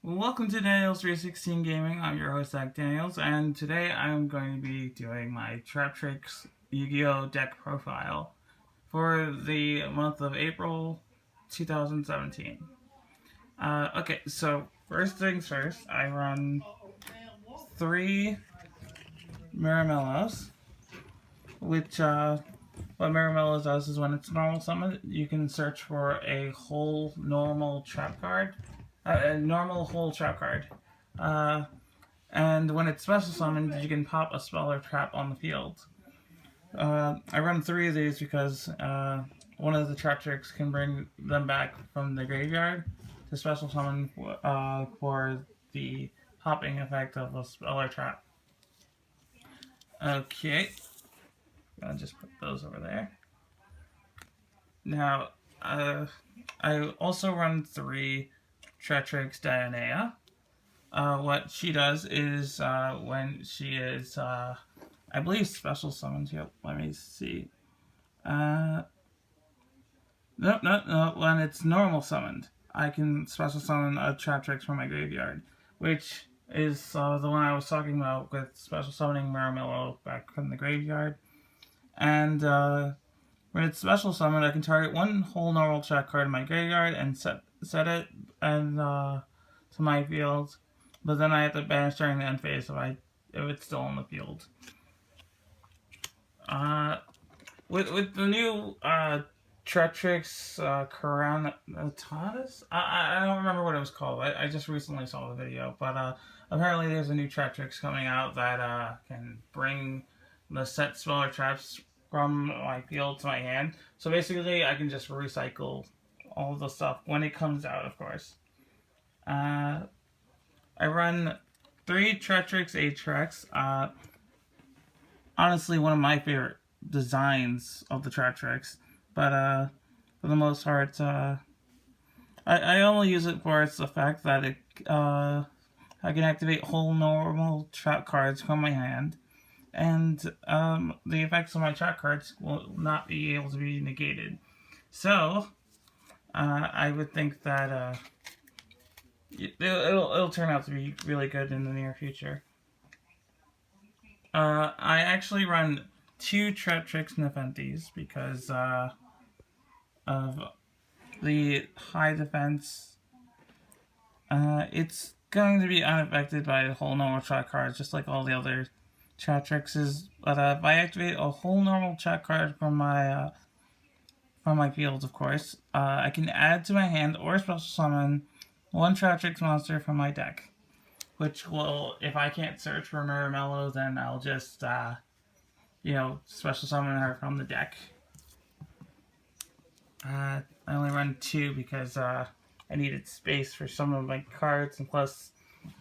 Welcome to Daniels 316 Gaming. I'm your host, Zack Daniels, and today I'm going to be doing my Traptrix Yu-Gi-Oh! Deck profile for the month of April 2017. Okay, so first things first, I run 3 Maramellos, which, what Maramellos does is when it's normal summon, you can search for a whole normal trap card, a normal whole trap card. And when it's special summoned, you can pop a spell or trap on the field. I run 3 of these because one of the Traptrix can bring them back from the graveyard to special summon for the popping effect of a spell or trap. Okay, I'll just put those over there. Now, I also run 3 Traptrix Dianea. What she does is when she is, I believe, special summoned. Yep, let me see. No. When it's normal summoned, I can special summon a Traptrix from my graveyard, which is the one I was talking about with special summoning Maramello back from the graveyard. And when it's special summoned, I can target one whole normal trap card in my graveyard and set it and to my field. But then I have to banish during the end phase if it's still in the field. With the new Traptrix Coranatas? I don't remember what it was called. I just recently saw the video, but apparently there's a new Traptrix coming out that can bring the set spell or traps from my field to my hand. So basically, I can just recycle all of the stuff when it comes out, of course. I run 3 Traptrix Tracks. Honestly, one of my favorite designs of the Traptrix, but for the most part, I only use it for its effect that I can activate whole normal trap cards from my hand, and the effects of my trap cards will not be able to be negated. So, I would think that it'll turn out to be really good in the near future. I actually run 2 Traptrix Nepenthes because of the high defense. It's going to be unaffected by the whole normal trap cards, just like all the other Traptrixes. But if I activate a whole normal trap card from my field, of course, I can add to my hand or special summon 1 Traptrix monster from my deck. Which will, if I can't search for Maramello, then I'll just, special summon her from the deck. I only run 2 because I needed space for some of my cards, and plus,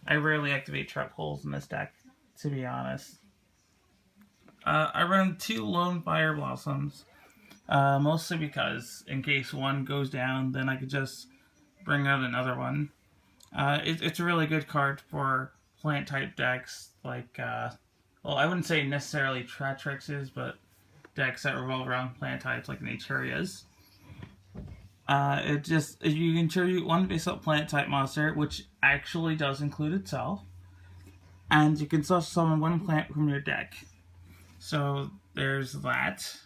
I rarely activate trap holes in this deck, to be honest. I run 2 Lone Fire Blossoms, mostly because in case one goes down, then I could just bring out another one. It's a really good card for plant type decks, like, well, I wouldn't say necessarily Traptrixes, but decks that revolve around plant types like Naturias. You contribute 1 base up plant type monster, which actually does include itself, and you can special summon 1 plant from your deck. So there's that.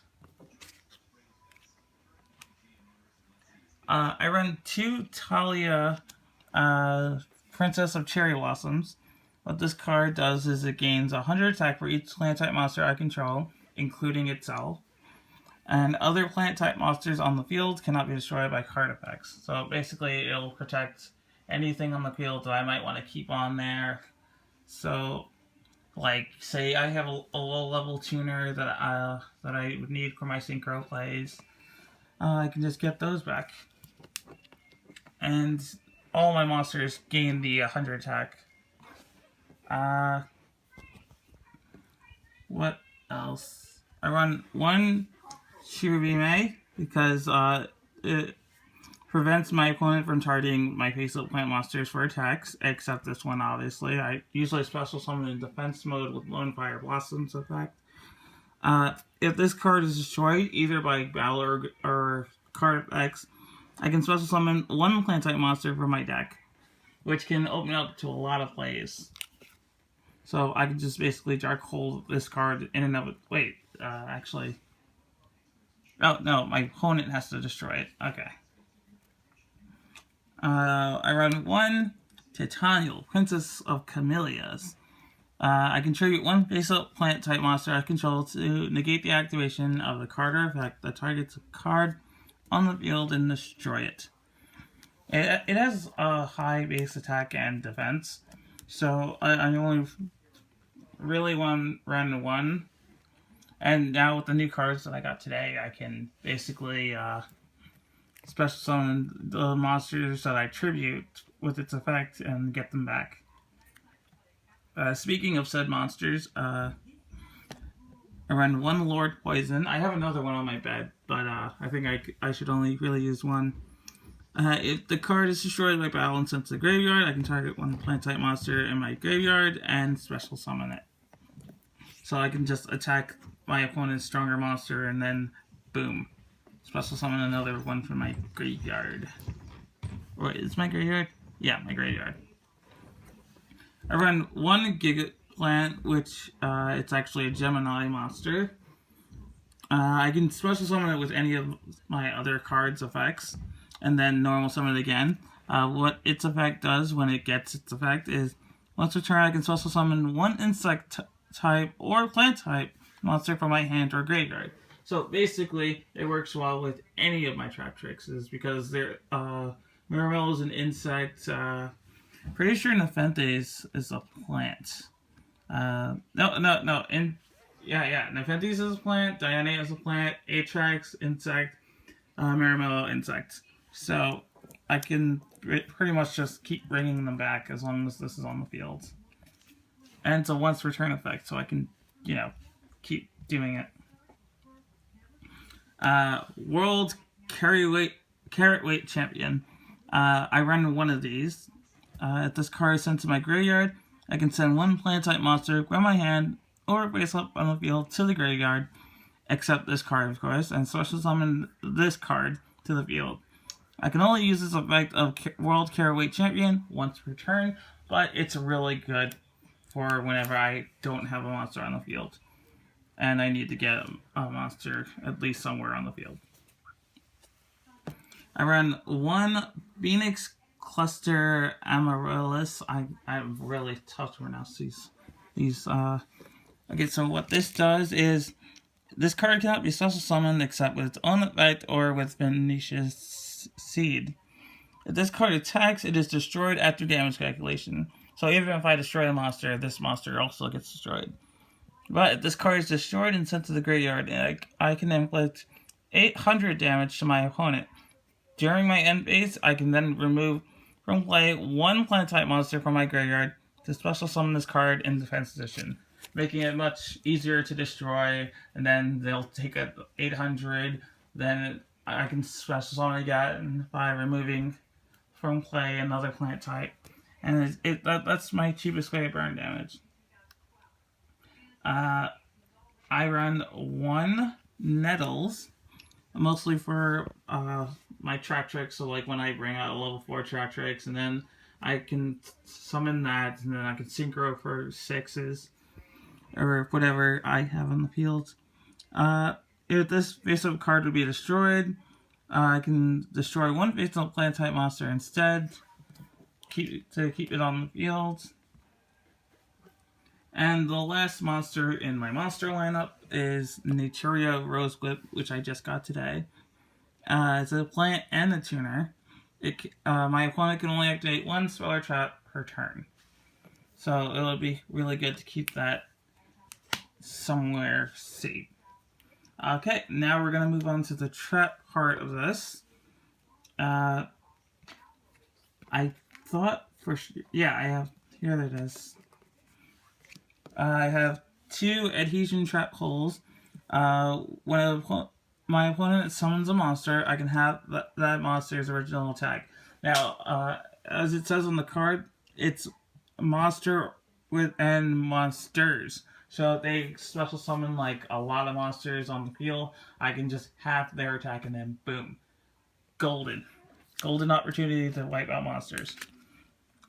I run 2 Talia Princess of Cherry Blossoms. What this card does is it gains 100 attack for each plant type monster I control, including itself. And other plant type monsters on the field cannot be destroyed by card effects. So basically, it'll protect anything on the field that I might want to keep on there. So, like, say I have a low level tuner that I would need for my synchro plays, I can just get those back. And all my monsters gain the 100 attack. What else? I run 1 Shirobime because it prevents my opponent from targeting my face-up plant monsters for attacks, except this one, obviously. I usually special summon in defense mode with Lone Fire Blossoms effect. If this card is destroyed, either by battle or card effects, I can special summon 1 plant type monster from my deck, which can open up to a lot of plays. So I can just basically dark hole this card in and of it. Wait, actually. Oh, no, my opponent has to destroy it. Okay. I run 1 Titanial, Princess of Camellias. I can tribute 1 face-up plant-type monster I control to negate the activation of the card or effect that targets a card on the field and destroy it. It has a high base attack and defense, so I only really want to run 1. And now with the new cards that I got today, I can basically special summon the monsters that I tribute with its effect and get them back. Speaking of said monsters, I run 1 Lord Poison. I have another one on my bed, but I think I should only really use 1. If the card is destroyed by battle and sent to the graveyard, I can target 1 plant-type monster in my graveyard and special summon it. So I can just attack my opponent's stronger monster and then, boom, special summon another one from my graveyard. Wait, is my graveyard? Yeah, my graveyard. I run 1 Giga Plant, which it's actually a Gemini monster. I can special summon it with any of my other cards' effects, and then normal summon it again. What its effect does when it gets its effect is, once per turn I can special summon 1 insect type or plant type monster from my hand or graveyard. So basically, it works well with any of my Traptrixes because they're Miramel is an insect. Pretty sure Nepenthes is a plant. No. Nepenthes is a plant. Diana is a plant. Atrax, insect. Miramel, insect. So I can pretty much just keep bringing them back as long as this is on the field. And it's a once return effect, so I can, keep doing it. World Carrot Weight Champion. I run 1 of these. If this card is sent to my graveyard, I can send 1 plant-type monster from my hand or face up on the field to the graveyard, except this card, of course, and special summon this card to the field. I can only use this effect of World Carrot Weight Champion once per turn, but it's really good for whenever I don't have a monster on the field and I need to get a monster at least somewhere on the field. I run 1 Phoenix Cluster Amaryllis. I'm really tough to pronounce these. Okay, so what this does is this card cannot be special summoned except with its own effect or with Venetia's Seed. If this card attacks, it is destroyed after damage calculation. So even if I destroy a monster, this monster also gets destroyed. But if this card is destroyed and sent to the graveyard, I can inflict 800 damage to my opponent. During my end phase, I can then remove from play 1 plant-type monster from my graveyard to special summon this card in defense position, making it much easier to destroy, and then they'll take 800, then I can special summon again by removing from play another plant type. And that's my cheapest way to burn damage. I run 1 Nettles, mostly for my Traptrix, so like when I bring out a level 4 Traptrix, and then I can summon that, and then I can synchro for 6s, or whatever I have on the field. If this face-up card would be destroyed, I can destroy 1 face-up plant-type monster instead, keep it on the field. And the last monster in my monster lineup is Naturia Rosewhip, which I just got today. It's a plant and a tuner. My opponent can only activate 1 spell or trap per turn. So it'll be really good to keep that somewhere safe. Okay, now we're going to move on to the trap part of this. I thought I have, here it is. I have 2 adhesion trap holes. When my opponent summons a monster, I can have that monster's original attack. Now, as it says on the card, it's monster and monsters. So if they special summon like a lot of monsters on the field, I can just half their attack and then boom. Golden opportunity to wipe out monsters.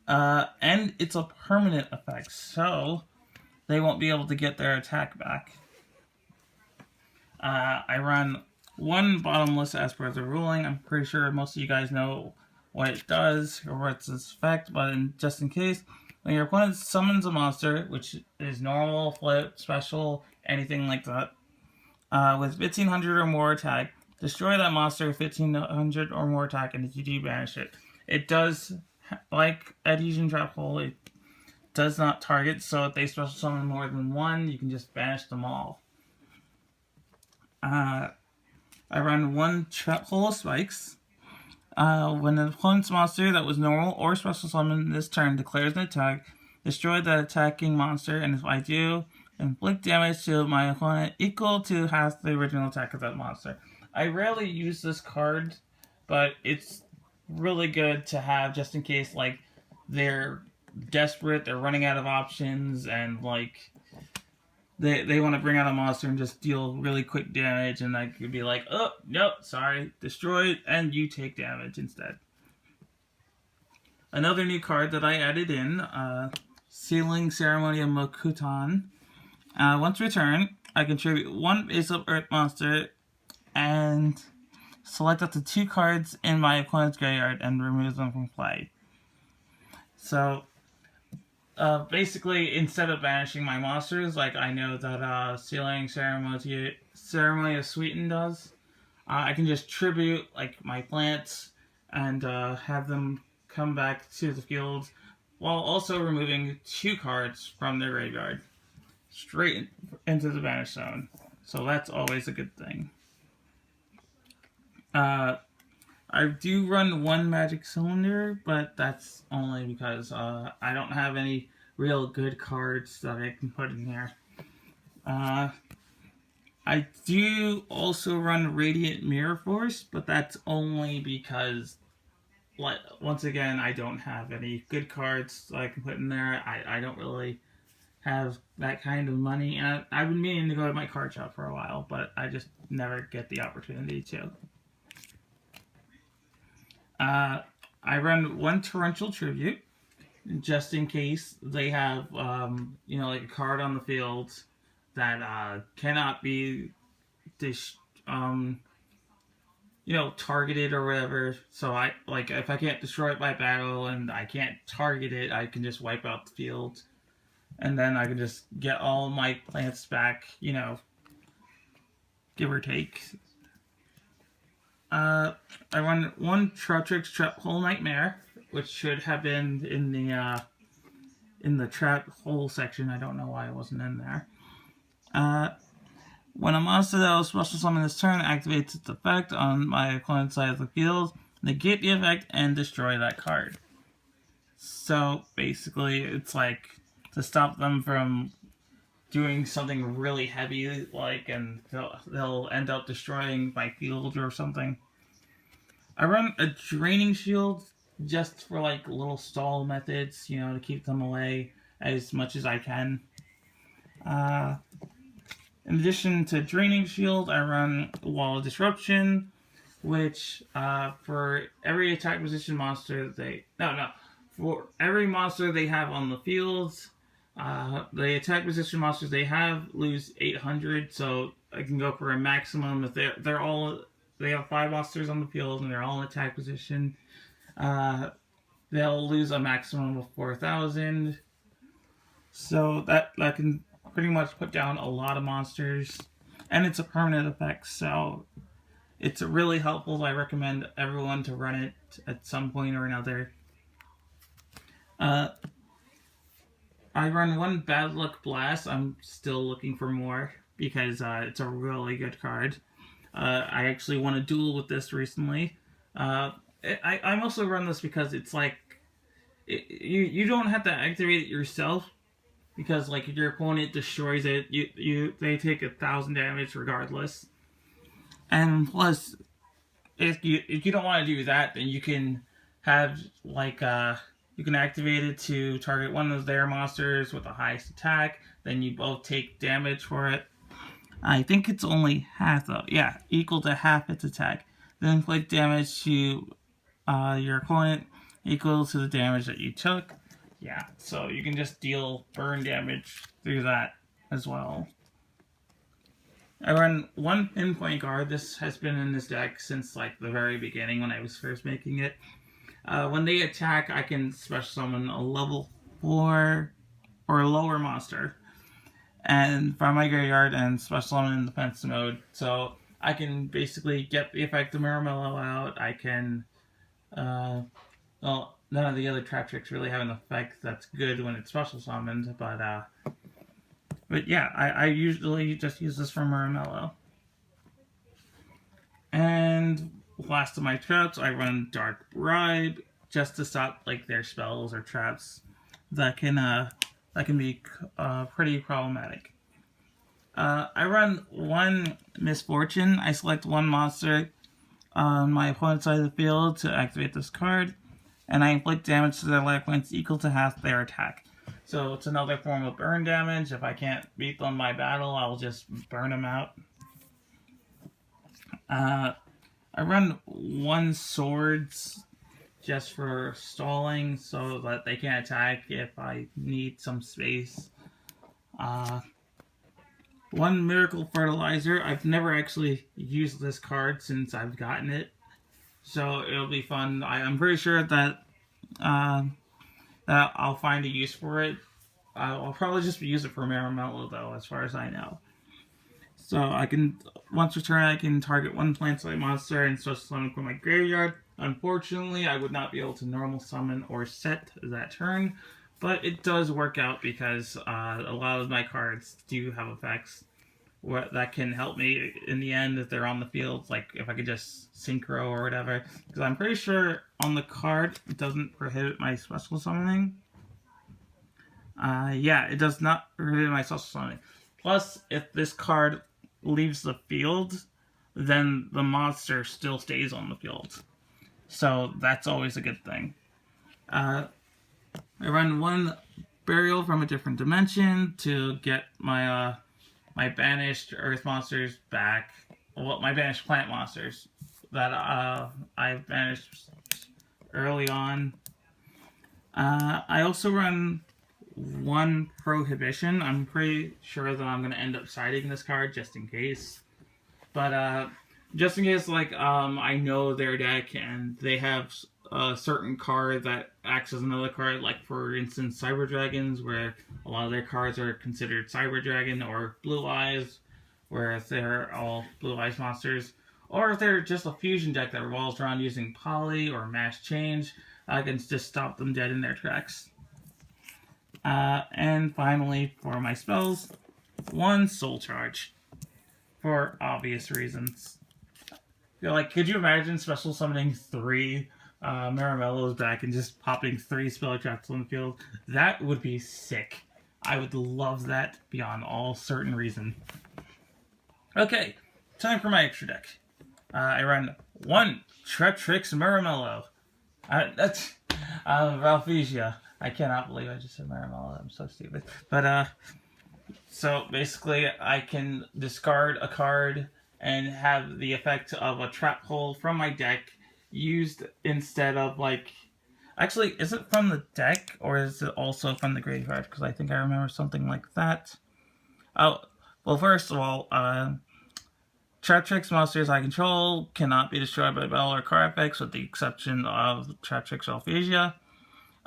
And it's a permanent effect, so they won't be able to get their attack back. I run one bottomless as per the ruling. I'm pretty sure most of you guys know what it does or what's its effect, but just in case, when your opponent summons a monster, which is normal, flip, special, anything like that, with 1500 or more attack, destroy that monster with 1500 or more attack, and if you do, banish it. It does, like Adhesion Trap Hole, it does not target, so if they special summon more than one, you can just banish them all. I run one Trap Hole of Spikes. When an opponent's monster that was normal or special summon this turn declares an attack, destroy that attacking monster, and if I do, inflict damage to my opponent equal to half the original attack of that monster. I rarely use this card, but it's really good to have just in case, like, they're desperate, they're running out of options, and, like, they want to bring out a monster and just deal really quick damage, and I could be like, oh, nope, sorry, destroyed, and you take damage instead. Another new card that I added in, Sealing Ceremony of Mokutan. Once returned, I contribute one base-up Earth monster and select up to 2 cards in my opponent's graveyard and remove them from play. So, basically, instead of banishing my monsters, like I know that Sealing Ceremony of Sweeten does, I can just tribute like my plants and have them come back to the field while also removing 2 cards from their graveyard straight into the banish zone. So that's always a good thing. I do run one magic cylinder, but that's only because I don't have any real good cards that I can put in here. I do also run Radiant Mirror Force, but that's only because, like, once again, I don't have any good cards that I can put in there. I don't really have that kind of money, and I've been meaning to go to my card shop for a while, but I just never get the opportunity to. I run one Torrential Tribute, just in case they have, like a card on the field that cannot be, targeted or whatever. So if I can't destroy it by battle and I can't target it, I can just wipe out the field, and then I can just get all my plants back, give or take. I run one Traptrix Trap Hole Nightmare, which should have been in the Trap Hole section. I don't know why it wasn't in there. When a monster that was special summoned this turn activates its effect on my opponent's side of the field, negate the effect and destroy that card. So basically, it's like to stop them from doing something really heavy, and they'll end up destroying my field or something. I run a Draining Shield just for little stall methods, to keep them away as much as I can. In addition to Draining Shield, I run Wall of Disruption, which for every attack position monster for every monster they have on the field, the attack position monsters they have lose 800, so I can go for a maximum if they have 5 monsters on the field and they're all in attack position. They'll lose a maximum of 4,000. So that can pretty much put down a lot of monsters, and it's a permanent effect, so it's really helpful. I recommend everyone to run it at some point or another. I run one Bad Luck Blast. I'm still looking for more because it's a really good card. I actually won a duel with this recently. I also run this because it's you don't have to activate it yourself, because if your opponent destroys it, they take 1,000 damage regardless. And plus, if you don't want to do that, then you can have you can activate it to target one of their monsters with the highest attack. Then you both take damage for it. I think it's only half though. Yeah, equal to half its attack. Then inflict damage to your opponent equal to the damage that you took. Yeah, so you can just deal burn damage through that as well. I run one pinpoint guard. This has been in this deck since like the very beginning when I was first making it. When they attack, I can special summon a level 4 or a lower monster, and from my graveyard and special summon in defense mode. So I can basically get the effect of Maramello out. I can, well, none of the other Traptrix really have an effect that's good when it's special summoned, but yeah, I usually just use this for Maramello. And last of my traps, I run Dark Bribe just to stop like their spells or traps that can be pretty problematic. I run one Misfortune. I select one monster on my opponent's side of the field to activate this card, and I inflict damage to their life points equal to half their attack. So it's another form of burn damage. If I can't beat them by battle, I'll just burn them out. I run one Swords just for stalling so that they can attack if I need some space. One Miracle Fertilizer. I've never actually used this card since I've gotten it, so it'll be fun. I'm pretty sure that that I'll find a use for it. I'll probably just use it for Maramello though, as far as I know. So I can, once per turn, I can target one plant-type monster and special summon from my graveyard. Unfortunately, I would not be able to normal summon or set that turn, but it does work out because a lot of my cards do have effects that can help me in the end if they're on the field, like if I could just synchro or whatever. Because I'm pretty sure on the card it doesn't prohibit my special summoning. Yeah, it does not prohibit my special summoning. Plus, if this card leaves the field, then the monster still stays on the field. So that's always a good thing. I run one Burial from a different dimension to get my my banished earth monsters back. Well, my banished plant monsters that I banished early on. I also run one Prohibition. I'm pretty sure that I'm going to end up siding this card just in case. But just in case, like, I know their deck and they have a certain card that acts as another card, like for instance Cyber Dragons, where a lot of their cards are considered Cyber Dragon, or Blue Eyes, where they're all Blue Eyes monsters, or if they're just a fusion deck that revolves around using Poly or Mass Change, I can just stop them dead in their tracks. And finally, for my spells, one Soul Charge, for obvious reasons. Like, could you imagine special summoning 3 Maramellos back and just popping 3 spell traps on the field? That would be sick. I would love that beyond all certain reason. Okay, time for my extra deck. I run one Traptrix Maramello. That's Valphesia. I cannot believe I just said Maramello. I'm so stupid. But so basically, I can discard a card and have the effect of a trap hole from my deck used instead of, like... Actually, is it from the deck, or is it also from the graveyard? Because I think I remember something like that. Oh, well, first of all, Traptrix monsters I control cannot be destroyed by battle or card effects, with the exception of Traptrix Ralphasia.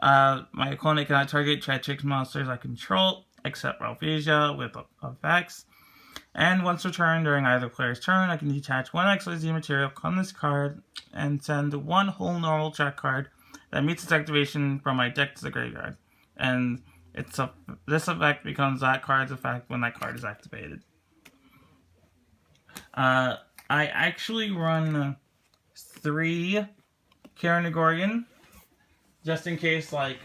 My opponent cannot target Traptrix monsters I control, except Ralphasia, with effects. And once per turn during either player's turn, I can detach one XYZ material from this card and send one whole normal track card that meets its activation from my deck to the graveyard. And this effect becomes that card's effect when that card is activated. I actually run 3 Karanagorian, just in case, like,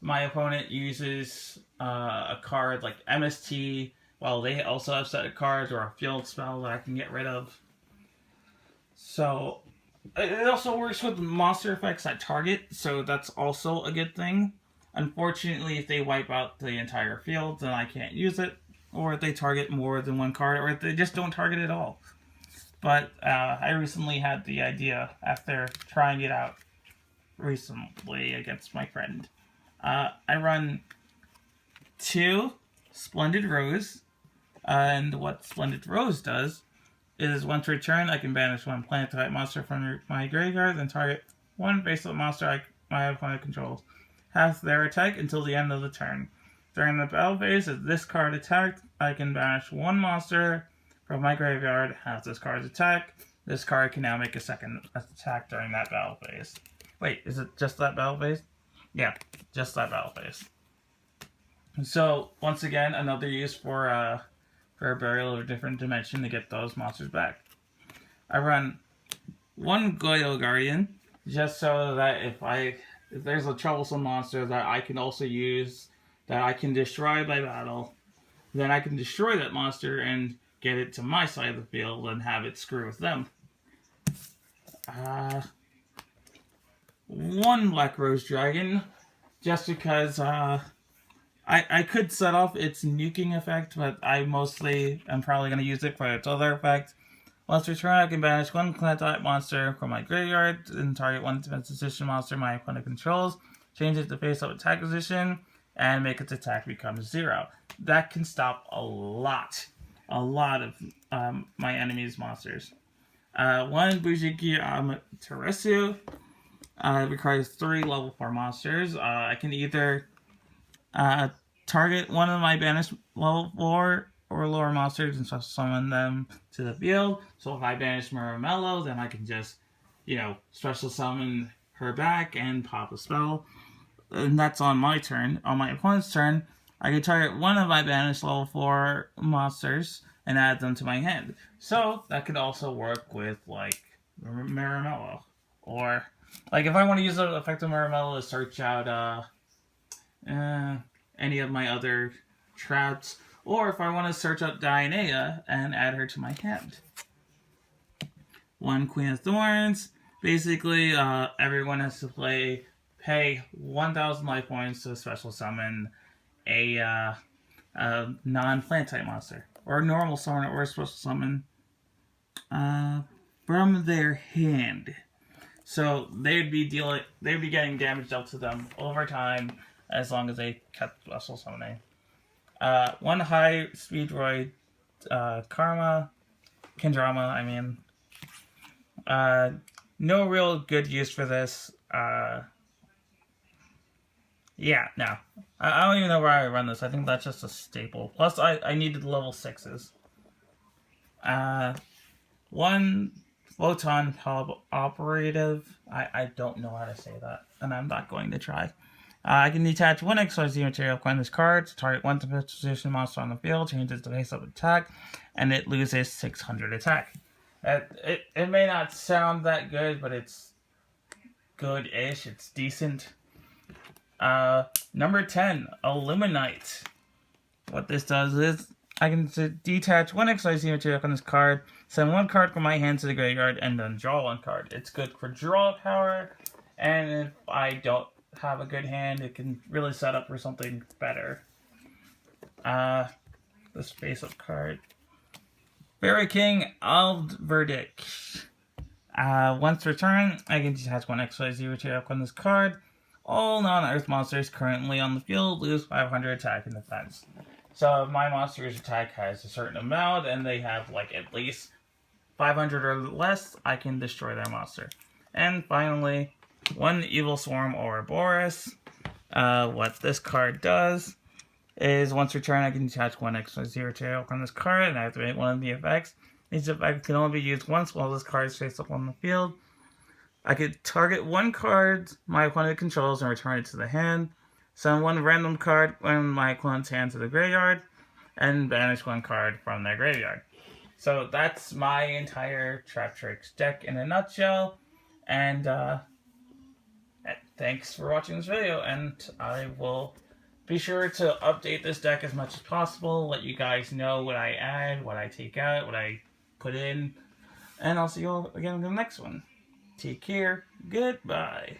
my opponent uses a card like MST, while they also have set of cards, or a field spell that I can get rid of. So, it also works with monster effects at target, so that's also a good thing. Unfortunately, if they wipe out the entire field, then I can't use it, or if they target more than one card, or if they just don't target at all. But I recently had the idea, after trying it out recently against my friend. I run 2 Splendid Rose, and what Splendid Rose does is once per turn, I can banish 1 plant type monster from my graveyard and target 1 face-up monster my opponent controls. Half their attack until the end of the turn. During the battle phase, if this card attacked, I can banish 1 monster from my graveyard, half this card's attack. This card can now make a second attack during that battle phase. Wait, is it just that battle phase? Yeah, just that battle phase. So, once again, another use for a burial of a different dimension to get those monsters back. I run 1 Goyo Guardian, just so that if there's a troublesome monster that I can also use, that I can destroy by battle, then I can destroy that monster and get it to my side of the field and have it screw with them. 1 Black Rose Dragon, just because I could set off its nuking effect, but I mostly am probably going to use it for its other effect. Once per turn, I can banish 1 plant type monster from my graveyard and target 1 defensive position monster my opponent controls, change it to face-up attack position, and make its attack become 0. That can stop a lot of my enemy's monsters. 1 Bujiki Amaterasu requires 3 level 4 monsters. I can either target 1 of my banished level 4 or lower monsters and special summon them to the field. So if I banish Muramello, then I can just, special summon her back and pop a spell. And that's on my turn. On my opponent's turn, I can target 1 of my banished level 4 monsters and add them to my hand. So that could also work with, Muramello. Or, if I want to use the effect of Muramello to search out any of my other traps, or if I want to search out Dionea and add her to my hand. 1 Queen of Thorns. Basically, everyone has to pay 1,000 life points to special summon a non-plant type monster, or a normal summon, or a special summon from their hand. So they'd be getting damage dealt to them over time as long as they kept special summoning. 1 High Speed Droid Kendrama, no real good use for this. Yeah, no. I don't even know where I run this. I think that's just a staple. Plus, I needed level 6s. 1 Photon Operative. I don't know how to say that, and I'm not going to try. I can detach 1 XYZ material from this card to target 1 position monster on the field, changes the face-up attack, and it loses 600 attack. It may not sound that good, but it's good-ish. It's decent. Number 10, Illuminite. What this does is I can detach 1 XYZ material from this card, send 1 card from my hand to the graveyard, and then draw 1 card. It's good for draw power, and if I don't have a good hand, it can really set up for something better. This face-up card. Fairy King Aldverdick. Once per turn, I can detach 1 XYZ material from this card. All non-Earth monsters currently on the field lose 500 attack and defense. So if my monster's attack has a certain amount, and they have at least 500 or less, I can destroy their monster. And finally, 1 Evil Swarm Ouroboros. What this card does is once per turn, I can detach 1 XYZ material from this card and activate 1 of the effects. These effects can only be used once while this card is face up on the field. I could target 1 card my opponent controls and return it to the hand. Send 1 random card from my opponent's hand to the graveyard, and banish 1 card from their graveyard. So that's my entire Traptrix deck in a nutshell. And thanks for watching this video, and I will be sure to update this deck as much as possible, let you guys know what I add, what I take out, what I put in, and I'll see you all again in the next one. Take care. Goodbye.